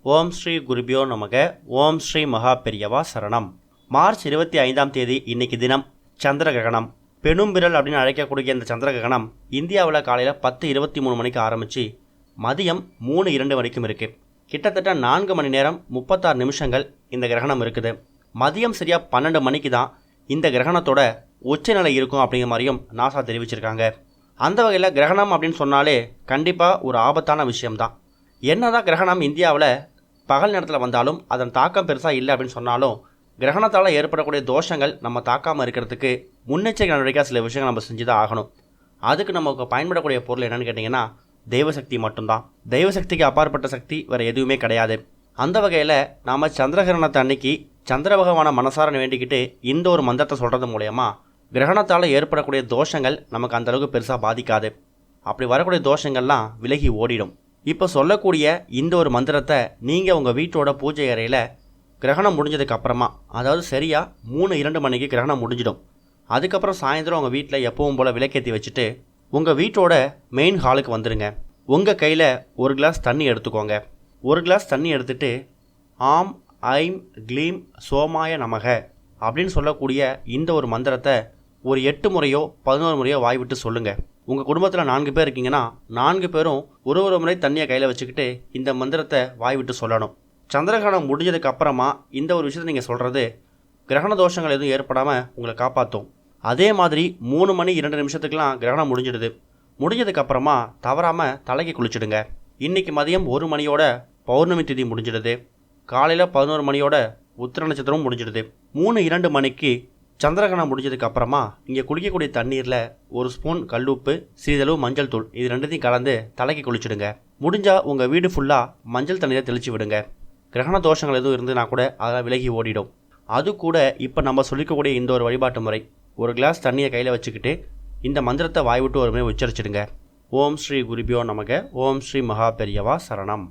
ஓம் ஸ்ரீ குருபியோ நமக. ஓம் ஸ்ரீ மகா பெரியவா சரணம். மார்ச் 25ஆம் தேதி இன்னைக்கு தினம் சந்திர கிரகணம். பெணும்பிரல் அப்படின்னு அழைக்கக்கூடிய இந்த சந்திர கிரகணம் இந்தியாவில் காலையில் 10:23 மணிக்கு ஆரம்பித்து மதியம் 3:02 வரைக்கும் இருக்குது. கிட்டத்தட்ட 4 மணி நேரம் 36 நிமிஷங்கள் இந்த கிரகணம் இருக்குது. மதியம் சரியாக 12 மணிக்கு தான் இந்த கிரகணத்தோட உச்சநிலை இருக்கும் அப்படிங்கிற மாதிரியும் நாசா தெரிவிச்சிருக்காங்க. அந்த வகையில் கிரகணம் அப்படின்னு சொன்னாலே கண்டிப்பாக ஒரு ஆபத்தான விஷயம்தான். என்னதான் கிரகணம் இந்தியாவில் பகல் நேரத்தில் வந்தாலும் அதன் தாக்கம் பெருசாக இல்லை அப்படின்னு சொன்னாலும் கிரகணத்தால் ஏற்படக்கூடிய தோஷங்கள் நம்ம தாக்காமல் இருக்கிறதுக்கு முன்னெச்சரிக்கை நடவடிக்கையாக சில விஷயங்கள் நம்ம செஞ்சு தான் ஆகணும். அதுக்கு நமக்கு பயன்படக்கூடிய பொருள் என்னென்னு கேட்டிங்கன்னா தெய்வசக்தி மட்டும்தான். தெய்வசக்திக்கு அப்பாற்பட்ட சக்தி வேறு எதுவுமே கிடையாது. அந்த வகையில் நாம் சந்திரகிரகணத்தை அன்னைக்கு சந்திர பகவானை மனசார வேண்டிக்கிட்டு இந்த ஒரு மந்திரத்தை சொல்கிறது மூலயமா கிரகணத்தால் ஏற்படக்கூடிய தோஷங்கள் நமக்கு அந்தளவுக்கு பெருசாக பாதிக்காது. அப்படி வரக்கூடிய தோஷங்கள்லாம் விலகி ஓடிடும். இப்போ சொல்லக்கூடிய இந்த ஒரு மந்திரத்தை நீங்கள் உங்கள் வீட்டோட பூஜை அறையில் கிரகணம் முடிஞ்சதுக்கு அப்புறமா, அதாவது சரியாக 3:02 மணிக்கு கிரகணம் முடிஞ்சிடும். அதுக்கப்புறம் சாயந்தரம் உங்கள் வீட்டில் எப்பவும் போல் விளக்கேற்றி வச்சுட்டு உங்கள் வீட்டோட மெயின் ஹாலுக்கு வந்துடுங்க. உங்கள் கையில் ஒரு கிளாஸ் தண்ணி எடுத்துக்கோங்க. ஒரு கிளாஸ் தண்ணி எடுத்துகிட்டு ஆம் ஐம் க்ளீம் சோமாய நமக அப்படின்னு சொல்லக்கூடிய இந்த ஒரு மந்திரத்தை ஒரு 8 முறையோ 11 முறையோ வாய் விட்டு சொல்லுங்கள். உங்கள் குடும்பத்தில் 4 பேர் இருக்கீங்கன்னா 4 பேரும் ஒரு முறை தண்ணியை கையில் வச்சுக்கிட்டு இந்த மந்திரத்தை வாய் விட்டு சொல்லணும். சந்திரகிரகணம் முடிஞ்சதுக்கு அப்புறமா இந்த ஒரு விஷயத்தை நீங்கள் சொல்கிறது கிரகண தோஷங்கள் எதுவும் ஏற்படாமல் உங்களை காப்பாற்றும். அதே மாதிரி 3 மணி 2 நிமிஷத்துக்கெலாம் கிரகணம் முடிஞ்சிடுது. முடிஞ்சதுக்கப்புறமா தவறாமல் தலைக்கு குளிச்சுடுங்க. இன்றைக்கி மதியம் 1 மணியோட பௌர்ணமி திதி முடிஞ்சிடுது. காலையில் 11 மணியோட உத்திர நட்சத்திரமும் முடிஞ்சிடுது. 3:02 மணிக்கு சந்திரகிரகணம் முடிஞ்சதுக்கு அப்புறமா இங்கே குளிக்கக்கூடிய தண்ணீரில் 1 ஸ்பூன் கல்லுப்பு, சிறிதளவு மஞ்சள் தூள், இது ரெண்டுத்தையும் கலந்து தலைக்கு குளிச்சுடுங்க. முடிஞ்சால் உங்கள் வீடு ஃபுல்லாக மஞ்சள் தண்ணீரை தெளித்து விடுங்க. கிரகண தோஷங்கள் எதுவும் இருந்துன்னா கூட அதெல்லாம் விலகி ஓடிடும். அது கூட இப்போ நம்ம சொல்லிக்கக்கூடிய இந்த ஒரு வழிபாட்டு முறை, ஒரு கிளாஸ் தண்ணியை கையில் வச்சுக்கிட்டு இந்த மந்திரத்தை வாய் விட்டு ஒரு முறை உச்சரிச்சிடுங்க. ஓம் ஸ்ரீ குருபியோ நமக. ஓம் ஸ்ரீ மகா பெரியவா சரணம்.